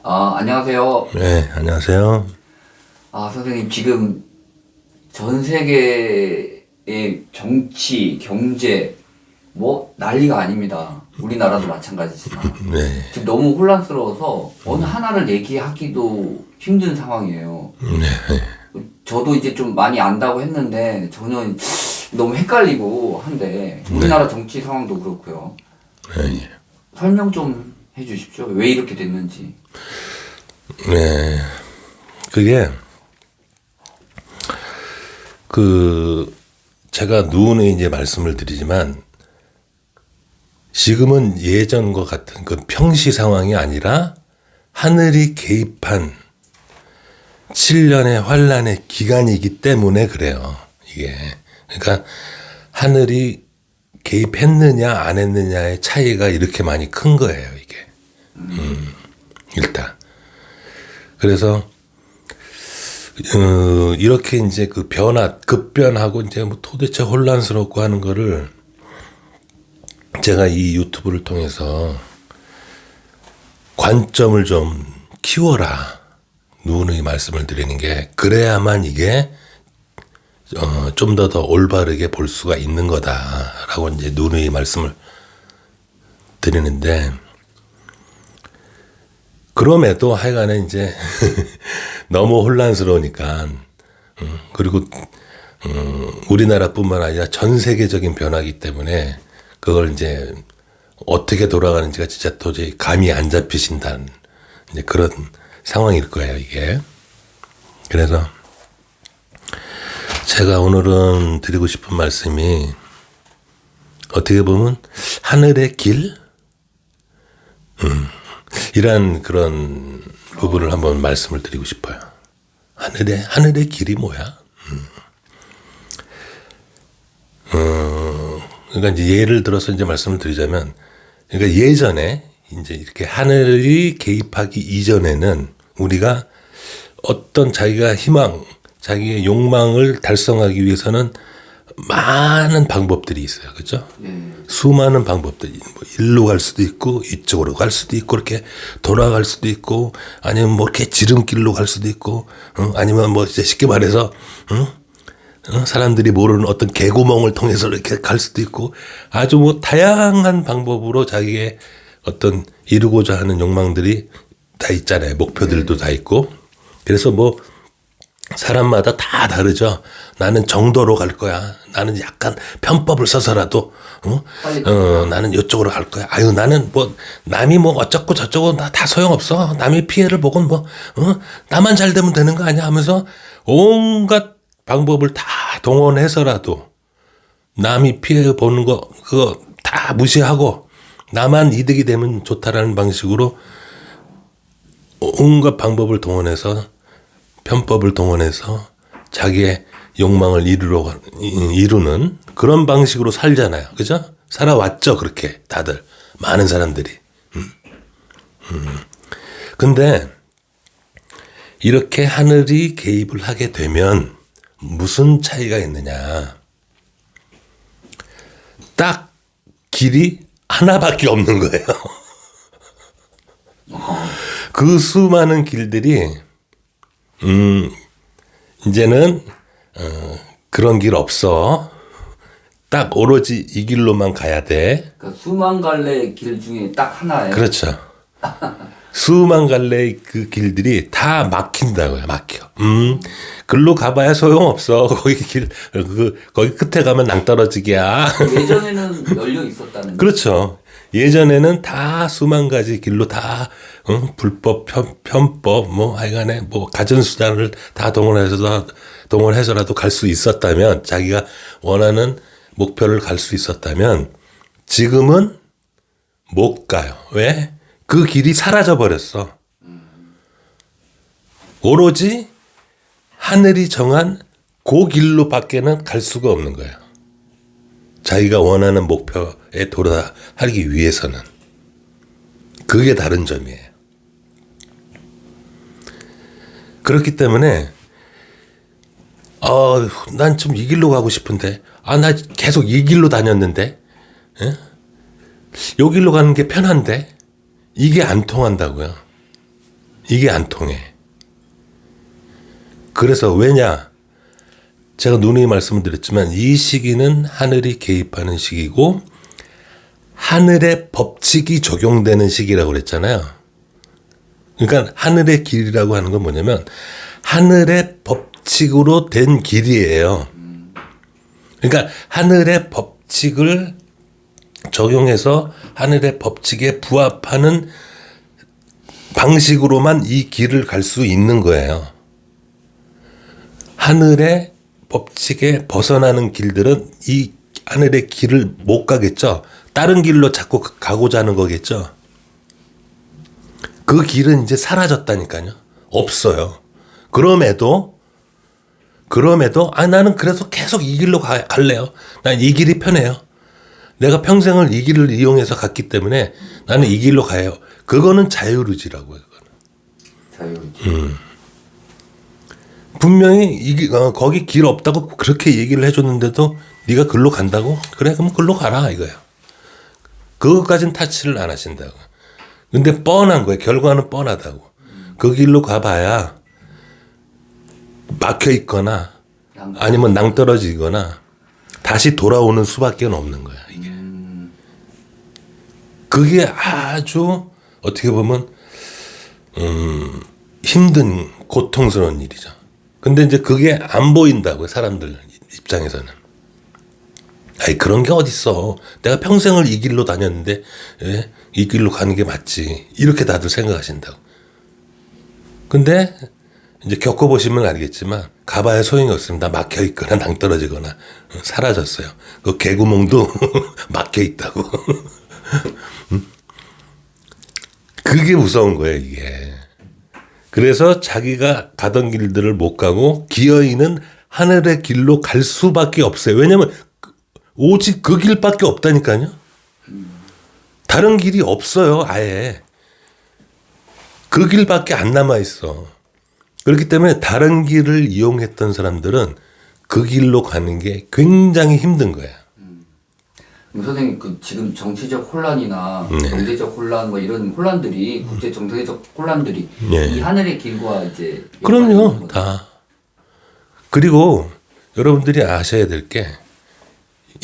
안녕하세요. 네, 안녕하세요. 선생님, 지금 전 세계의 정치, 경제, 뭐, 난리가 아닙니다. 우리나라도 마찬가지지만. 네, 지금 너무 혼란스러워서 어느 하나를 얘기하기도 힘든 상황이에요. 네, 저도 이제 좀 많이 안다고 했는데, 저는 너무 헷갈리고 한데, 우리나라 정치 상황도 그렇고요. 네, 설명 좀 해주십시오. 왜 이렇게 됐는지. 네. 그게, 제가 누누이 이제 말씀을 드리지만, 지금은 예전과 같은 그 평시 상황이 아니라, 하늘이 개입한 7년의 환란의 기간이기 때문에 그래요. 이게. 그러니까, 하늘이 개입했느냐, 안 했느냐의 차이가 이렇게 많이 큰 거예요, 이게. 일단. 그래서 이렇게 이제 그 급변하고 이제 뭐 도대체 혼란스럽고 하는 거를 제가 이 유튜브를 통해서 관점을 좀 키워라. 누누이 말씀을 드리는 게 그래야만 이게 좀 더 올바르게 볼 수가 있는 거다라고 이제 누누이 말씀을 드리는데 그럼에도 하여간에 이제 너무 혼란스러우니까 그리고 우리나라뿐만 아니라 전 세계적인 변화이기 때문에 그걸 이제 어떻게 돌아가는지가 진짜 도저히 감이 안 잡히신다는 이제 그런 상황일 거예요, 이게. 그래서 제가 오늘은 드리고 싶은 말씀이 어떻게 보면 하늘의 길? 이런 그런 부분을 한번 말씀을 드리고 싶어요. 하늘의 길이 뭐야? 그러니까 이제 예를 들어서 이제 말씀을 드리자면, 그러니까 예전에 이제 이렇게 하늘이 개입하기 이전에는 우리가 어떤 자기가 자기의 욕망을 달성하기 위해서는 많은 방법들이 있어요. 그죠? 수많은 방법들이, 뭐, 일로 갈 수도 있고, 이쪽으로 갈 수도 있고, 이렇게 돌아갈 수도 있고, 아니면 뭐, 이렇게 지름길로 갈 수도 있고, 아니면 뭐, 이제 쉽게 말해서, 사람들이 모르는 어떤 개구멍을 통해서 이렇게 갈 수도 있고, 아주 뭐, 다양한 방법으로 자기의 어떤 이루고자 하는 욕망들이 다 있잖아요. 목표들도 다 있고. 그래서 뭐, 사람마다 다 다르죠. 나는 정도로 갈 거야. 나는 약간 편법을 써서라도, 나는 이쪽으로 갈 거야. 아유, 나는 뭐, 남이 뭐 어쩌고 저쩌고 다 소용없어. 남이 피해를 보건 뭐, 나만 잘 되면 되는 거 아니야 하면서 온갖 방법을 다 동원해서라도 남이 피해 보는 거, 그거 다 무시하고 나만 이득이 되면 좋다라는 방식으로 온갖 방법을 동원해서 편법을 동원해서 자기의 욕망을 이루는 그런 방식으로 살잖아요. 그죠? 살아왔죠. 그렇게 다들 많은 사람들이. 근데 이렇게 하늘이 개입을 하게 되면 무슨 차이가 있느냐. 딱 길이 하나밖에 없는 거예요. 그 수많은 길들이 이제는 그런 길 없어. 딱 오로지 이 길로만 가야 돼. 그러니까 수만 갈래 길 중에 딱 하나예요. 그렇죠. 수만 갈래의 그 길들이 다 막힌다고요. 막혀. 글로 가봐야 소용없어. 거기 끝에 가면 낭떠러지기야. 예전에는 열려 있었다는. 그렇죠. 예전에는 다 수만 가지 길로 다 불법, 편법, 뭐 하여간에 뭐 가전수단을 다 동원해서라도 갈 수 있었다면, 자기가 원하는 목표를 갈 수 있었다면 지금은 못 가요. 왜? 그 길이 사라져 버렸어. 오로지 하늘이 정한 그 길로밖에는 갈 수가 없는 거예요. 자기가 원하는 목표에 도달하기 위해서는. 그게 다른 점이에요. 그렇기 때문에 난 좀 이 길로 가고 싶은데, 나 계속 이 길로 다녔는데, 요 길로 가는 게 편한데, 이게 안 통한다고요. 이게 안 통해. 그래서 왜냐? 제가 누누이 말씀을 드렸지만 이 시기는 하늘이 개입하는 시기고 하늘의 법칙이 적용되는 시기라고 그랬잖아요. 그러니까 하늘의 길이라고 하는 건 뭐냐면 하늘의 법칙으로 된 길이에요. 그러니까 하늘의 법칙을 적용해서 하늘의 법칙에 부합하는 방식으로만 이 길을 갈 수 있는 거예요. 하늘의 법칙에 벗어나는 길들은 이 하늘의 길을 못 가겠죠. 다른 길로 자꾸 가고자 하는 거겠죠. 그 길은 이제 사라졌다니까요. 없어요. 그럼에도 나는 그래서 계속 이 길로 갈래요. 난 이 길이 편해요. 내가 평생을 이 길을 이용해서 갔기 때문에 나는 이 길로 가요. 그거는 자유의지라고요. 자유의지. 분명히 거기 길 없다고 그렇게 얘기를 해줬는데도 네가 글로 간다고? 그래 그럼 글로 가라 이거예요. 그것까진 타치를 안 하신다고. 근데 뻔한 거예요. 결과는 뻔하다고. 그 길로 가봐야 막혀 있거나 아니면 낭떠러지거나 다시 돌아오는 수밖에 없는 거야 이게. 그게 아주 어떻게 보면 힘든 고통스러운 일이죠. 근데 이제 그게 안 보인다고요. 사람들 입장에서는. 아이 그런 게 어딨어. 내가 평생을 이 길로 다녔는데 이 길로 가는 게 맞지. 이렇게 다들 생각하신다고. 근데 이제 겪어보시면 알겠지만 가봐야 소용이 없습니다. 막혀있거나 낭떠러지거나 사라졌어요. 그 개구멍도 막혀있다고. 그게 무서운 거예요 이게. 그래서 자기가 가던 길들을 못 가고 기어있는 하늘의 길로 갈 수밖에 없어요. 왜냐면 오직 그 길밖에 없다니까요. 다른 길이 없어요 아예. 그 길밖에 안 남아있어. 그렇기 때문에 다른 길을 이용했던 사람들은 그 길로 가는 게 굉장히 힘든 거야. 선생님 그 지금 정치적 혼란이나 경제적 혼란 뭐 이런 혼란들이 국제 정세적 혼란들이 이 하늘의 길과 이제 그럼요 다. 그리고 여러분들이 아셔야 될 게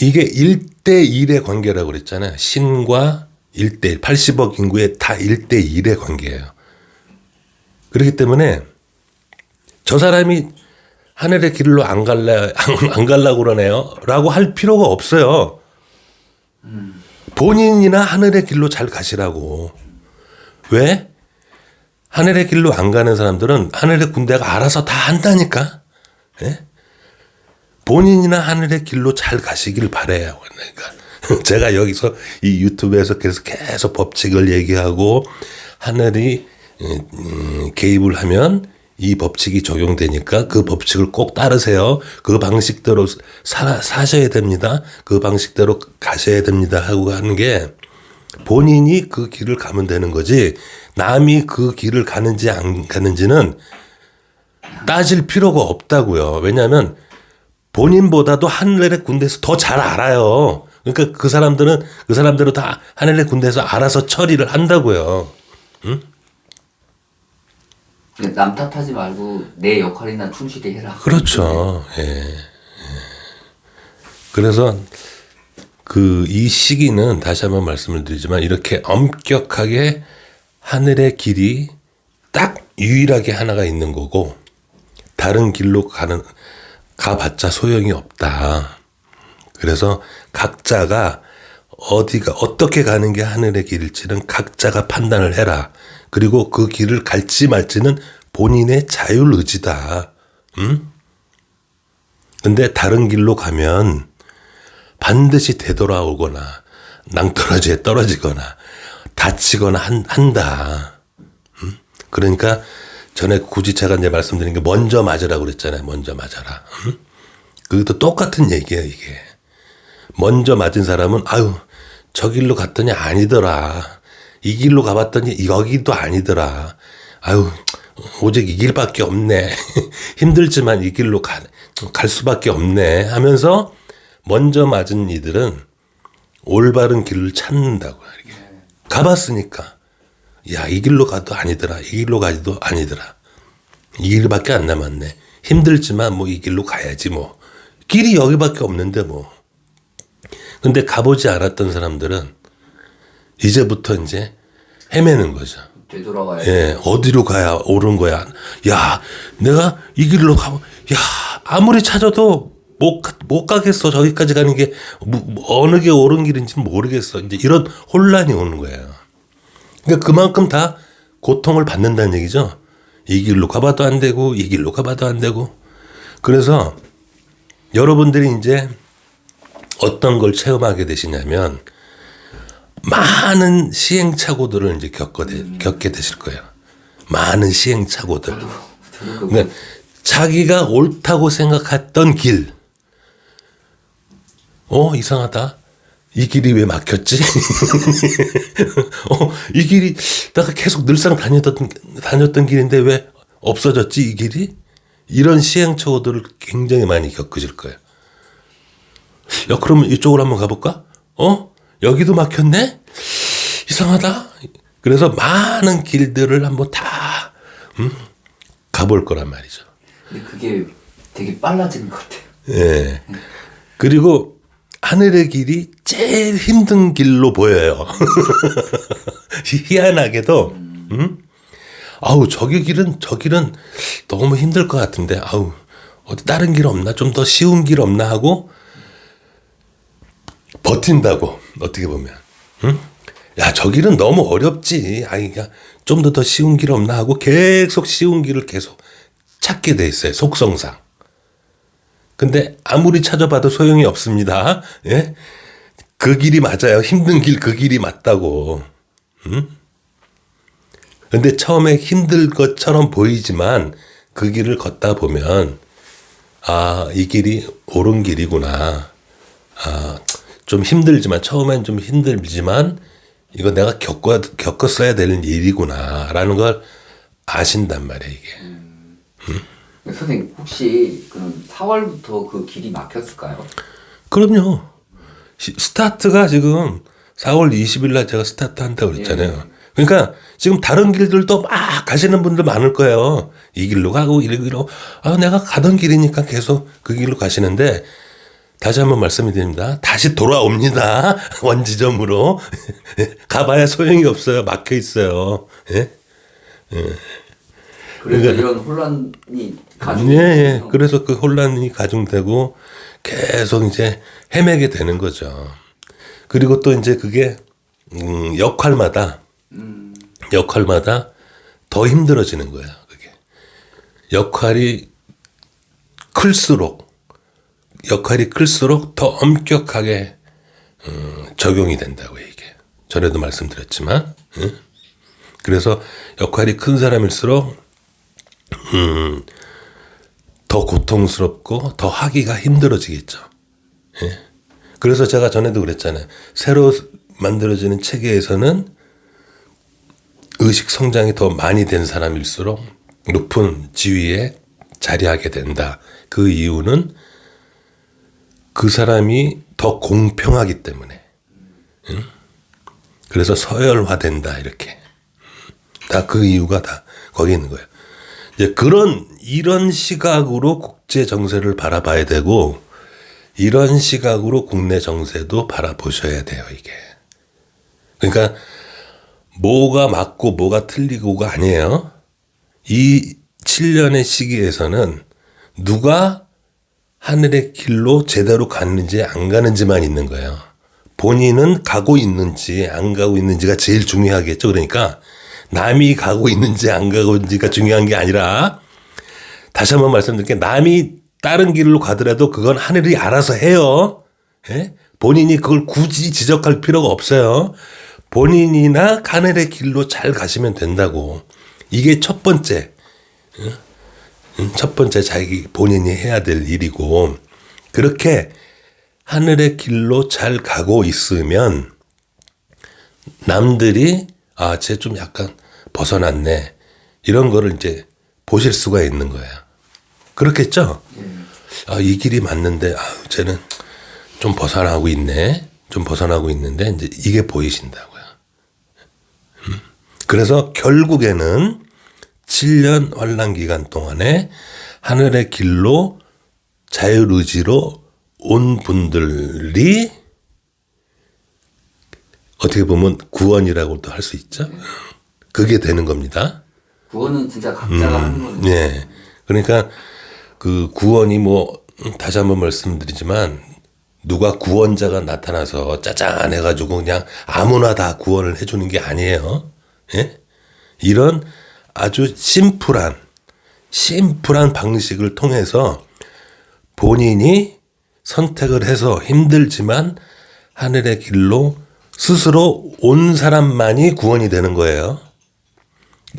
이게 1대1의 관계라고 그랬잖아요. 신과 1대1 80억 인구의 다 1대1의 관계예요. 그렇기 때문에 저 사람이 하늘의 길로 안 가려고 그러네요 라고 할 필요가 없어요. 본인이나 하늘의 길로 잘 가시라고. 왜? 하늘의 길로 안 가는 사람들은 하늘의 군대가 알아서 다 한다니까. 예? 본인이나 하늘의 길로 잘 가시길 바라요. 그러니까 제가 여기서 이 유튜브에서 계속 법칙을 얘기하고 하늘이 개입을 하면 이 법칙이 적용되니까 그 법칙을 꼭 따르세요. 그 방식대로 사셔야 됩니다. 그 방식대로 가셔야 됩니다. 하고 하는 게 본인이 그 길을 가면 되는 거지 남이 그 길을 가는지 안 가는지는 따질 필요가 없다고요. 왜냐하면 본인보다도 하늘의 군대에서 더 잘 알아요. 그러니까 그 사람들은 다 하늘의 군대에서 알아서 처리를 한다고요. 응? 남 탓하지 말고 내 역할이나 충실히 해라. 그렇죠. 예. 그래서 이 시기는 다시 한번 말씀을 드리지만 이렇게 엄격하게 하늘의 길이 딱 유일하게 하나가 있는 거고 다른 길로 가봤자 소용이 없다. 그래서 각자가 어떻게 가는 게 하늘의 길일지는 각자가 판단을 해라. 그리고 그 길을 갈지 말지는 본인의 자율의지다. 근데 다른 길로 가면 반드시 되돌아오거나 낭떠러지에 떨어지거나 다치거나 한다. 그러니까 전에 굳이 제가 이제 말씀드린 게 먼저 맞으라고 그랬잖아요. 먼저 맞아라. 그것도 똑같은 얘기예요, 이게. 먼저 맞은 사람은 아유 저 길로 갔더니 아니더라. 이 길로 가봤더니 여기도 아니더라. 아유 오직 이 길밖에 없네. 힘들지만 이 길로 갈 수밖에 없네 하면서 먼저 맞은 이들은 올바른 길을 찾는다고요. 이렇게. 가봤으니까. 야, 이 길로 가도 아니더라. 이 길로 가지도 아니더라. 이 길밖에 안 남았네. 힘들지만 뭐 이 길로 가야지 뭐. 길이 여기밖에 없는데 뭐. 근데 가보지 않았던 사람들은 이제부터 이제 헤매는 거죠. 되돌아가야 예, 어디로 가야 옳은 거야. 야, 내가 이 길로 야, 아무리 찾아도 못 가겠어. 저기까지 가는 게 어느 게 옳은 길인지 모르겠어. 이제 이런 혼란이 오는 거예요. 그러니까 그만큼 다 고통을 받는다는 얘기죠. 이 길로 가봐도 안 되고 이 길로 가봐도 안 되고. 그래서 여러분들이 이제 어떤 걸 체험하게 되시냐면 많은 시행착오들을 이제 겪게 되실 거예요. 많은 시행착오들. 그러니까 자기가 옳다고 생각했던 길. 이상하다. 이 길이 왜 막혔지? 이 길이 내가 계속 늘상 다녔던 길인데 왜 없어졌지 이 길이? 이런 시행착오들을 굉장히 많이 겪으실 거예요. 야, 그러면 이쪽으로 한번 가볼까? 여기도 막혔네? 이상하다. 그래서 많은 길들을 한번 다 가볼 거란 말이죠. 근데 그게 되게 빨라지는 것 같아요. 예. 그리고 하늘의 길이 제일 힘든 길로 보여요. 희한하게도, 아우, 저 길은 너무 힘들 것 같은데, 아우, 어디 다른 길 없나? 좀 더 쉬운 길 없나? 하고, 버틴다고, 어떻게 보면. 야, 저 길은 너무 어렵지. 좀 더 쉬운 길 없나? 하고 계속 쉬운 길을 계속 찾게 돼 있어요. 속성상. 근데 아무리 찾아봐도 소용이 없습니다. 예? 그 길이 맞아요. 힘든 길 그 길이 맞다고. 근데 처음에 힘들 것처럼 보이지만 그 길을 걷다 보면 이 길이 옳은 길이구나. 좀 힘들지만 처음엔 좀 힘들지만 이거 내가 겪었어야 되는 일이구나라는 걸 아신단 말이에요, 이게. 선생님 혹시 그럼 4월부터 그 길이 막혔을까요? 그럼요. 스타트가 지금 4월 20일 날 제가 스타트 한다고 그랬잖아요. 그러니까 지금 다른 길들도 막 가시는 분들 많을 거예요. 이 길로 가고 이 길로. 내가 가던 길이니까 계속 그 길로 가시는데 다시 한번 말씀드립니다. 다시 돌아옵니다. 원지점으로. 가봐야 소용이 없어요. 막혀 있어요. 예? 그래서 이런 혼란이 예. 그래서 그 혼란이 가중되고 계속 이제 헤매게 되는 거죠. 그리고 또 이제 그게 역할마다 더 힘들어지는 거예요. 그게 역할이 클수록 더 엄격하게 적용이 된다고 이게 전에도 말씀드렸지만 그래서 역할이 큰 사람일수록 더 고통스럽고 더 하기가 힘들어지겠죠. 예. 그래서 제가 전에도 그랬잖아요. 새로 만들어지는 체계에서는 의식 성장이 더 많이 된 사람일수록 높은 지위에 자리하게 된다. 그 이유는 그 사람이 더 공평하기 때문에. 그래서 서열화된다 이렇게. 다 그 이유가 다 거기 있는 거예요. 이제 이런 시각으로 국제 정세를 바라봐야 되고 이런 시각으로 국내 정세도 바라보셔야 돼요, 이게. 그러니까 뭐가 맞고 뭐가 틀리고가 아니에요. 이 7년의 시기에서는 누가 하늘의 길로 제대로 갔는지 안 가는지만 있는 거예요. 본인은 가고 있는지 안 가고 있는지가 제일 중요하겠죠. 그러니까 남이 가고 있는지 안 가고 있는지가 중요한 게 아니라 다시 한번 말씀드릴게요. 남이 다른 길로 가더라도 그건 하늘이 알아서 해요. 예? 본인이 그걸 굳이 지적할 필요가 없어요. 본인이나 하늘의 길로 잘 가시면 된다고. 이게 첫 번째 자기 본인이 해야 될 일이고 그렇게 하늘의 길로 잘 가고 있으면 남들이 쟤 좀 약간 벗어났네 이런 거를 이제 보실 수가 있는 거예요. 그렇겠죠? 이 길이 맞는데 쟤는 좀 벗어나고 있네. 좀 벗어나고 있는데 이제 이게 보이신다고요. 그래서 결국에는 7년 환란 기간 동안에 하늘의 길로 자율의지로 온 분들이 어떻게 보면 구원이라고도 할 수 있죠. 그게 되는 겁니다. 구원은 진짜 각자가 하는 거죠. 네. 그러니까 그 구원이 뭐 다시 한번 말씀드리지만 누가 구원자가 나타나서 짜잔 해가지고 그냥 아무나 다 구원을 해주는 게 아니에요. 예? 이런 아주 심플한 방식을 통해서 본인이 선택을 해서 힘들지만 하늘의 길로 스스로 온 사람만이 구원이 되는 거예요.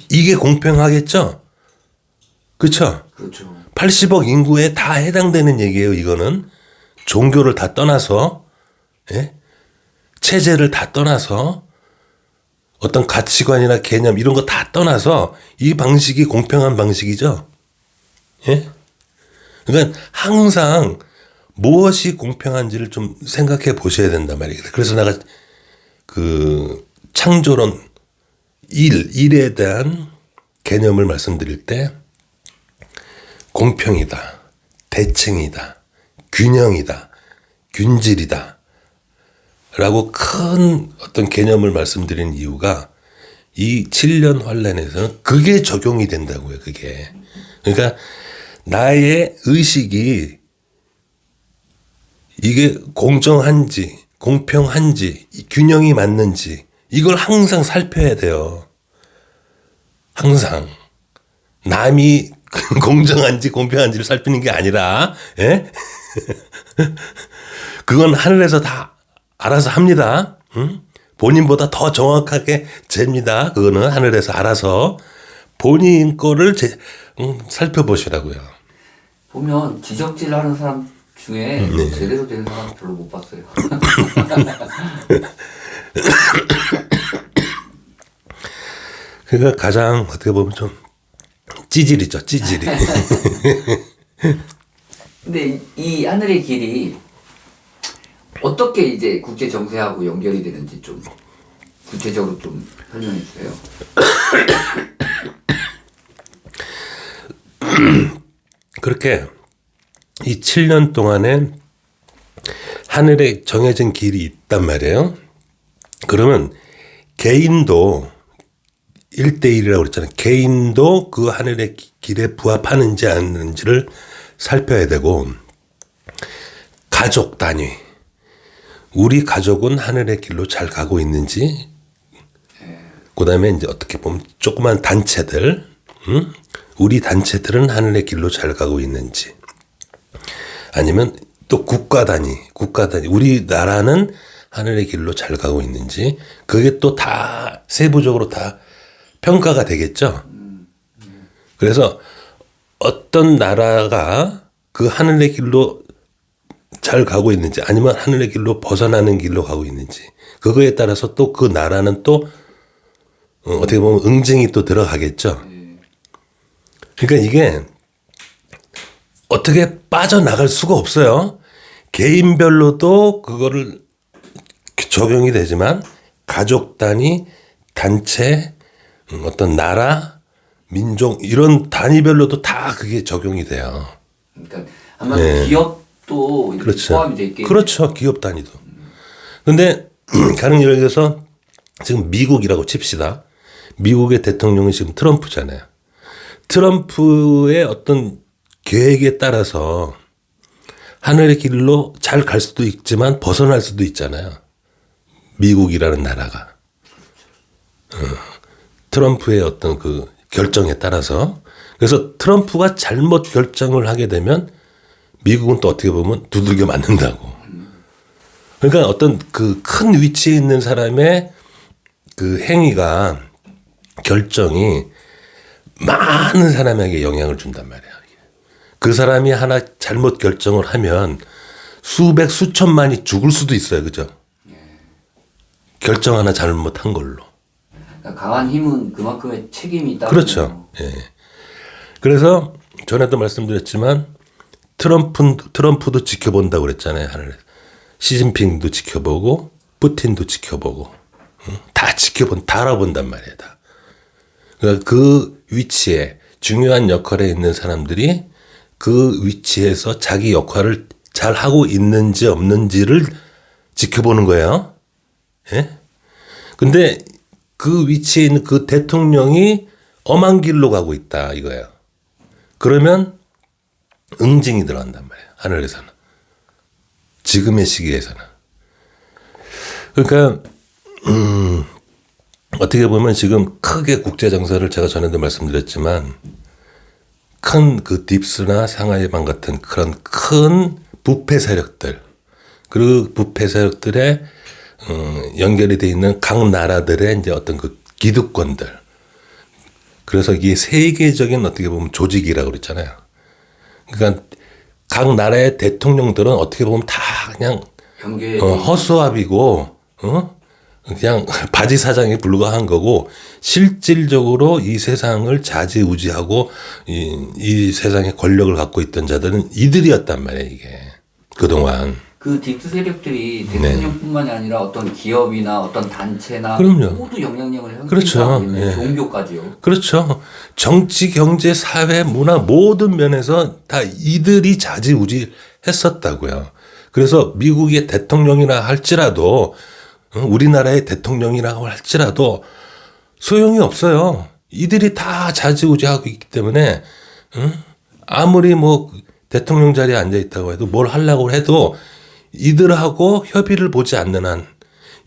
이게 공평하겠죠? 그렇죠? 그렇죠. 80억 인구에 다 해당되는 얘기예요. 이거는 종교를 다 떠나서, 예? 체제를 다 떠나서, 어떤 가치관이나 개념 이런 거 다 떠나서 이 방식이 공평한 방식이죠. 예? 그러니까 항상 무엇이 공평한지를 좀 생각해 보셔야 된단 말이에요. 그래서 내가 그 창조론 일에 대한 개념을 말씀드릴 때 공평이다, 대칭이다, 균형이다, 균질이다 라고 큰 어떤 개념을 말씀드리는 이유가 이 7년 환란에서는 그게 적용이 된다고요. 그게. 그러니까 나의 의식이 이게 공정한지 공평한지 균형이 맞는지 이걸 항상 살펴야 돼요. 항상. 남이 공정한지 공평한지를 살피는 게 아니라, 예? 그건 하늘에서 다 알아서 합니다. 응? 본인보다 더 정확하게 잽니다. 그거는 하늘에서 알아서 본인 거를 살펴보시라고요. 보면 지적질하는 사람 중에 제대로 되는 사람 별로 못 봤어요. 그러니까 가장 어떻게 보면 좀 찌질이죠, 찌질이. 근데 이 하늘의 길이 어떻게 이제 국제 정세하고 연결이 되는지 좀 구체적으로 좀 설명해 주세요. 그렇게 이 7년 동안에 하늘에 정해진 길이 있단 말이에요. 그러면 개인도 1대1이라고 그랬잖아요. 개인도 그 하늘의 길에 부합하는지 않는지를 살펴야 되고, 가족 단위, 우리 가족은 하늘의 길로 잘 가고 있는지, 그 다음에 이제 어떻게 보면 조그만 단체들, 우리 단체들은 하늘의 길로 잘 가고 있는지, 아니면 또 국가 단위, 우리나라는 하늘의 길로 잘 가고 있는지, 그게 또 다 세부적으로 다 평가가 되겠죠. 그래서 어떤 나라가 그 하늘의 길로 잘 가고 있는지 아니면 하늘의 길로 벗어나는 길로 가고 있는지 그거에 따라서 또 그 나라는 또 어떻게 보면 응징이 또 들어가겠죠. 그러니까 이게 어떻게 빠져나갈 수가 없어요. 개인별로도 그거를 적용이 되지만 가족 단위, 단체, 어떤 나라, 민족 이런 단위별로도 다 그게 적용이 돼요. 그러니까 아마 기업도 이렇게 그렇죠. 포함이 돼 있겠네요. 그렇죠. 기업 단위도. 근데 가령 예를 들어서 지금 미국이라고 칩시다. 미국의 대통령은 지금 트럼프잖아요. 트럼프의 어떤 계획에 따라서 하늘의 길로 잘 갈 수도 있지만 벗어날 수도 있잖아요. 미국이라는 나라가. 트럼프의 어떤 그 결정에 따라서. 그래서 트럼프가 잘못 결정을 하게 되면 미국은 또 어떻게 보면 두들겨 맞는다고. 그러니까 어떤 그 큰 위치에 있는 사람의 그 행위가 결정이 많은 사람에게 영향을 준단 말이야. 그 사람이 하나 잘못 결정을 하면 수백 수천만이 죽을 수도 있어요. 그죠? 결정 하나 잘못한 걸로. 그러니까 강한 힘은 그만큼의 책임이 따르죠. 그렇죠. 예. 그래서 전에도 말씀드렸지만 트럼프도 지켜본다고 그랬잖아요. 하늘에. 시진핑도 지켜보고 푸틴도 지켜보고 다 알아본단 말이에요. 다. 그러니까 그 위치에 중요한 역할에 있는 사람들이 그 위치에서 자기 역할을 잘 하고 있는지 없는지를 지켜보는 거예요. 예? 근데 그 위치에 있는 그 대통령이 엄한 길로 가고 있다 이거예요. 그러면 응징이 들어간단 말이에요. 하늘에서는. 지금의 시기에서는. 그러니까 어떻게 보면 지금 크게 국제 정세를 제가 전에도 말씀드렸지만 큰 그 딥스나 상하이방 같은 그런 큰 부패 세력들 그리고 부패 세력들의 연결이 돼 있는 각 나라들의 이제 어떤 그 기득권들 그래서 이게 세계적인 어떻게 보면 조직이라고 그랬잖아요. 그러니까 각 나라의 대통령들은 어떻게 보면 다 그냥 허수아비고 그냥 바지 사장에 불과한 거고 실질적으로 이 세상을 좌지우지하고 이 세상의 권력을 갖고 있던 자들은 이들이었단 말이에요. 이게 그동안. 그 딥스 세력들이 대통령뿐만이 아니라 어떤 기업이나 어떤 단체나 그럼요. 모두 영향력을 그렇죠. 행사하고 있는 예. 종교까지요. 그렇죠. 정치, 경제, 사회, 문화 모든 면에서 다 이들이 좌지우지했었다고요. 그래서 미국의 대통령이라 할지라도 우리나라의 대통령이라고 할지라도 소용이 없어요. 이들이 다 좌지우지하고 있기 때문에 아무리 뭐 대통령 자리에 앉아 있다고 해도 뭘 하려고 해도 이들하고 협의를 보지 않는 한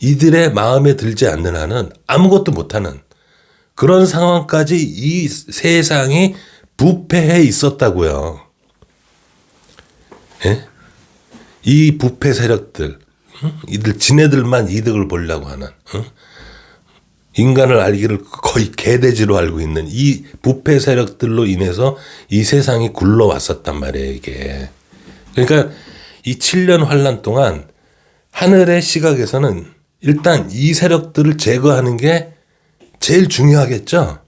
이들의 마음에 들지 않는 한은 아무것도 못하는 그런 상황까지 이 세상이 부패해 있었다고요. 예? 이 부패 세력들 이들 지네들만 이득을 보려고 하는 인간을 알기를 거의 개돼지로 알고 있는 이 부패 세력들로 인해서 이 세상이 굴러왔었단 말이에요. 이게. 그러니까 이 7년 환란 동안 하늘의 시각에서는 일단 이 세력들을 제거하는 게 제일 중요하겠죠.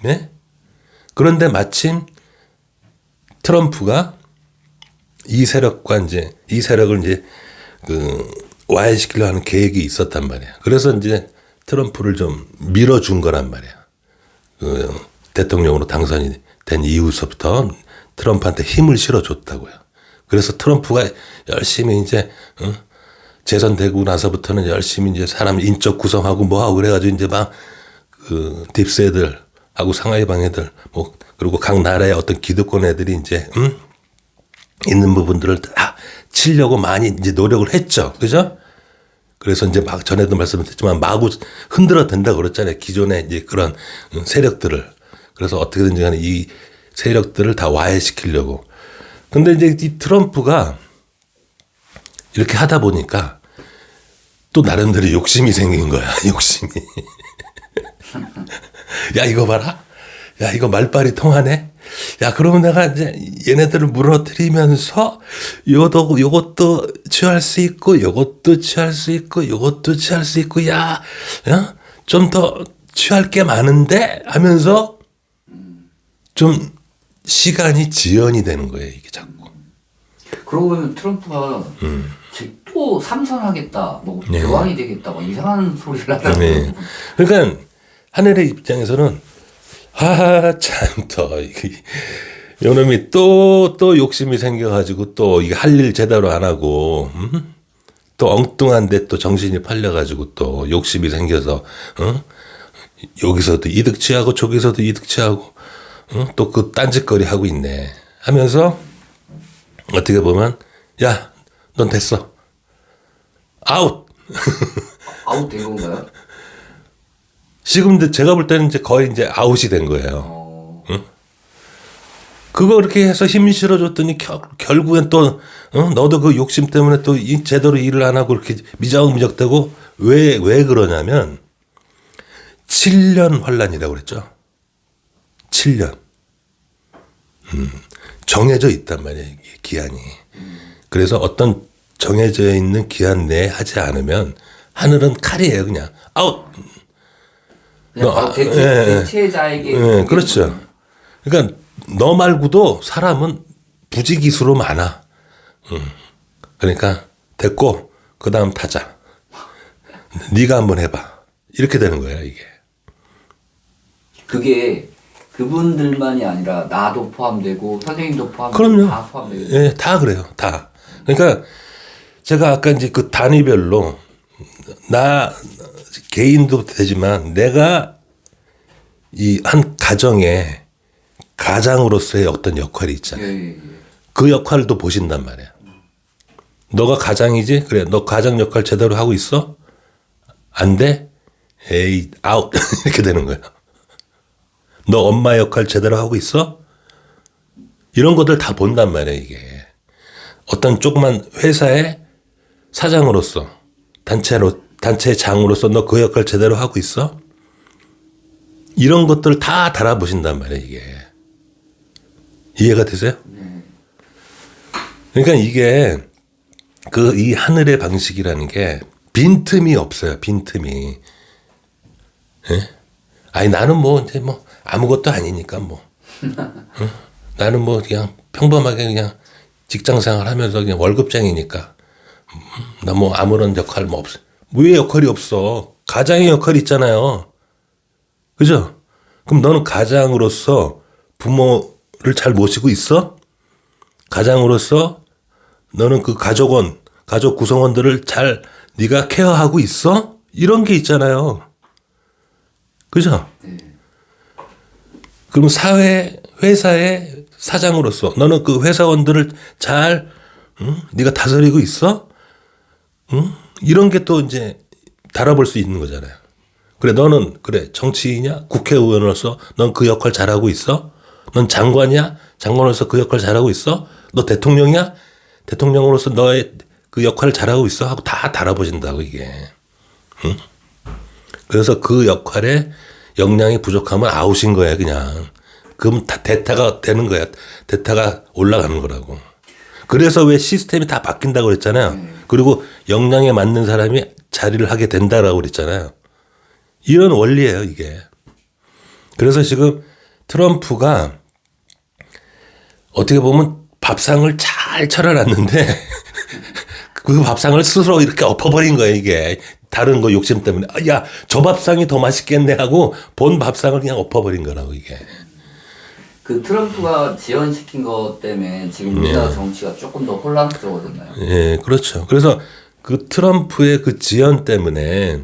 네? 그런데 마침 트럼프가 이 세력과 이제 이 세력을 이제 와해시키려 하는 계획이 있었단 말이에요. 그래서 이제 트럼프를 좀 밀어준 거란 말이에요. 대통령으로 당선이 된 이후서부터 트럼프한테 힘을 실어줬다고요. 그래서 트럼프가 열심히 이제 재선되고 나서부터는 열심히 이제 사람 인적 구성하고 뭐하고 그래가지고 이제 막 딥스 애들하고 상하이방 애들 뭐 그리고 각 나라의 어떤 기득권 애들이 이제 있는 부분들을 다 치려고 많이 이제 노력을 했죠. 그죠? 그래서 이제 막 전에도 말씀드렸지만 마구 흔들어 댄다고 그랬잖아요. 기존의 이제 그런 세력들을. 그래서 어떻게든지 간에 이 세력들을 다 와해시키려고. 근데 이제 이 트럼프가 이렇게 하다 보니까 또 나름대로 욕심이 생긴 거야. 욕심이. 야, 이거 봐라. 야, 이거 말빨이 통하네. 야, 그러면 내가 이제 얘네들을 무너뜨리면서 요것도 취할 수 있고, 요것도 취할 수 있고, 요것도 취할 수 있고, 야, 좀 더 취할 게 많은데? 하면서 좀 시간이 지연이 되는 거예요, 이게 자꾸. 그러고 보면 트럼프가 또 삼선하겠다, 뭐 교황이 되겠다, 뭐 이상한 소리를 하더라고요. 네. 그러니까 하늘의 입장에서는 참, 요놈이 또 욕심이 생겨가지고 또 이게 할 일 제대로 안 하고, 또 엉뚱한데 또 정신이 팔려가지고 또 욕심이 생겨서, 여기서도 이득 취하고 저기서도 이득 취하고, 또 그 딴짓거리 하고 있네. 하면서 어떻게 보면, 야, 넌 됐어. 아웃! 아웃 된 건가요? 지금 제가 볼 때는 이제 거의 이제 아웃이 된 거예요. 그거 그렇게 해서 힘 실어줬더니 결국엔 또 너도 그 욕심 때문에 또 제대로 일을 안 하고 이렇게 미적미적되고 왜 그러냐면 7년 환란이라고 그랬죠. 7년. 정해져 있단 말이에요. 이게 기한이. 그래서 어떤 정해져 있는 기한 내에 하지 않으면 하늘은 칼이에요. 그냥 아웃. 그냥 대체자에게. 그렇죠. 그러니까 너 말고도 사람은 부지기수로 많아. 그러니까 됐고 그 다음 타자. 네가 한번 해봐. 이렇게 되는 거야 이게. 그게 그분들만이 아니라 나도 포함되고 선생님도 포함되고 그럼요. 다 포함되고. 예, 다 그래요. 다. 그러니까 제가 아까 이제 그 단위별로 나 개인도 되지만 내가 이 한 가정에 가장으로서의 어떤 역할이 있잖아요. 예, 예, 예. 그 역할도 보신단 말이야. 너가 가장이지? 그래. 너 가장 역할 제대로 하고 있어? 안 돼? 에이, 아웃. 이렇게 되는 거야. 너 엄마 역할 제대로 하고 있어? 이런 것들 다 본단 말이야, 이게. 어떤 조그만 회사의 사장으로서, 단체 장으로서 너 그 역할 제대로 하고 있어? 이런 것들 다 달아보신단 말이야, 이게. 이해가 되세요? 그러니까 이게 이 하늘의 방식이라는 게 빈틈이 없어요. 빈틈이. 예? 아니 나는 뭐 이제 뭐 아무것도 아니니까 뭐. 응? 나는 뭐 그냥 평범하게 그냥 직장 생활하면서 그냥 월급쟁이니까. 나 뭐 아무런 역할 뭐 없어. 왜 역할이 없어? 가장의 역할이 있잖아요. 그죠? 그럼 너는 가장으로서 부모를 잘 모시고 있어? 가장으로서 너는 그 가족 구성원들을 잘 네가 케어하고 있어? 이런 게 있잖아요. 그죠? 그럼 회사의 사장으로서 너는 그 회사원들을 잘 네가 다스리고 있어? 이런 게 또 이제 달아볼 수 있는 거잖아요. 그래 너는 그래 정치인이냐 국회의원으로서 넌 그 역할 잘하고 있어? 넌 장관이야 장관으로서 그 역할 잘하고 있어? 너 대통령이야 대통령으로서 너의 그 역할을 잘하고 있어? 하고 다 달아보신다고 이게. 응? 그래서 그 역할에 역량이 부족하면 아웃인 거야 그냥. 그럼 다 대타가 되는 거야. 대타가 올라가는 거라고. 그래서 왜 시스템이 다 바뀐다고 그랬잖아요. 그리고 역량에 맞는 사람이 자리를 하게 된다라고 그랬잖아요. 이런 원리예요 이게. 그래서 지금 트럼프가 어떻게 보면 밥상을 잘 차려놨는데 그 밥상을 스스로 이렇게 엎어버린 거예요 이게. 다른 거 욕심 때문에 야 저 밥상이 더 맛있겠네 하고 본 밥상을 그냥 엎어버린 거라고 이게. 그 트럼프가 지원시킨 것 때문에 지금 우리나라 정치가 조금 더 혼란스러워졌나요? 예, 그렇죠. 그래서 그 트럼프의 그 지원 때문에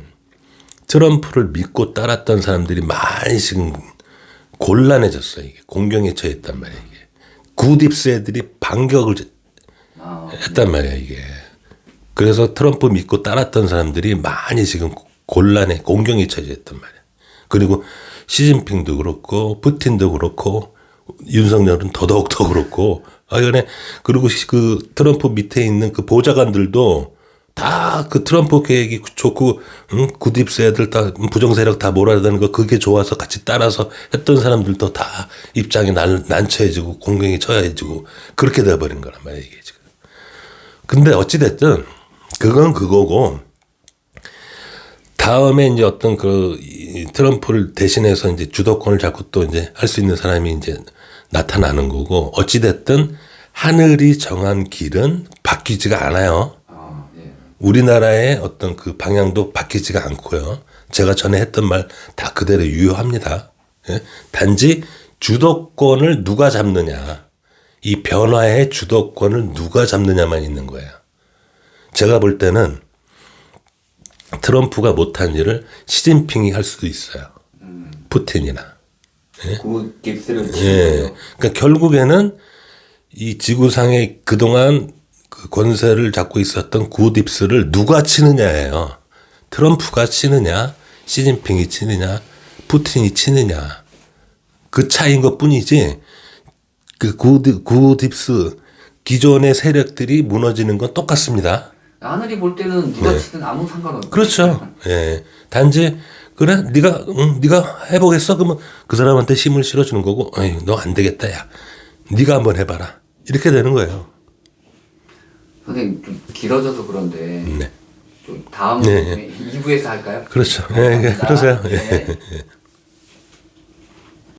트럼프를 믿고 따랐던 사람들이 많이 지금 곤란해졌어요. 이게 공경에 처했단 말이에요. 이게 굿입스 애들이 반격을 했단 말이에요. 이게 그래서 트럼프 믿고 따랐던 사람들이 많이 지금 곤란해 공경에 처해졌단 말이에요. 그리고 시진핑도 그렇고 푸틴도 그렇고 윤석열은 더더욱 더 그렇고 그리고 그 트럼프 밑에 있는 그 보좌관들도 다 그 트럼프 계획이 좋고 굿입스 애들 다 부정세력 다 몰아다니는 거 그게 좋아서 같이 따라서 했던 사람들도 다 입장이 난처해지고 공경에 처해지고 그렇게 돼버린 거란 말이에요 이게 지금. 근데 어찌됐든 그건 그거고 다음에 이제 어떤 트럼프를 대신해서 이제 주도권을 잡고 또 이제 할 수 있는 사람이 이제 나타나는 거고 어찌됐든 하늘이 정한 길은 바뀌지가 않아요. 우리나라의 어떤 그 방향도 바뀌지가 않고요. 제가 전에 했던 말 다 그대로 유효합니다. 예? 단지 주도권을 누가 잡느냐, 이 변화의 주도권을 누가 잡느냐만 있는 거예요. 제가 볼 때는 트럼프가 못한 일을 시진핑이 할 수도 있어요. 푸틴이나. 예? 굿입스를 예. 그러니까 결국에는 이 지구상에 그동안 그 권세를 잡고 있었던 굿입스를 누가 치느냐예요. 트럼프가 치느냐, 시진핑이 치느냐, 푸틴이 치느냐. 그 차이인 것 뿐이지, 그 굿입스 기존의 세력들이 무너지는 건 똑같습니다. 하늘이 볼 때는 누가 치든 아무 상관없어요. 그렇죠. 예. 단지, 그래, 네가 해보겠어? 그러면 그 사람한테 힘을 실어주는 거고, 너 안 되겠다, 야. 네가 한번 해봐라. 이렇게 되는 거예요. 선생님 좀 길어져서 그런데 네. 좀 다음 2부에서 할까요? 그렇죠. 예, 그러세요. 네. 예.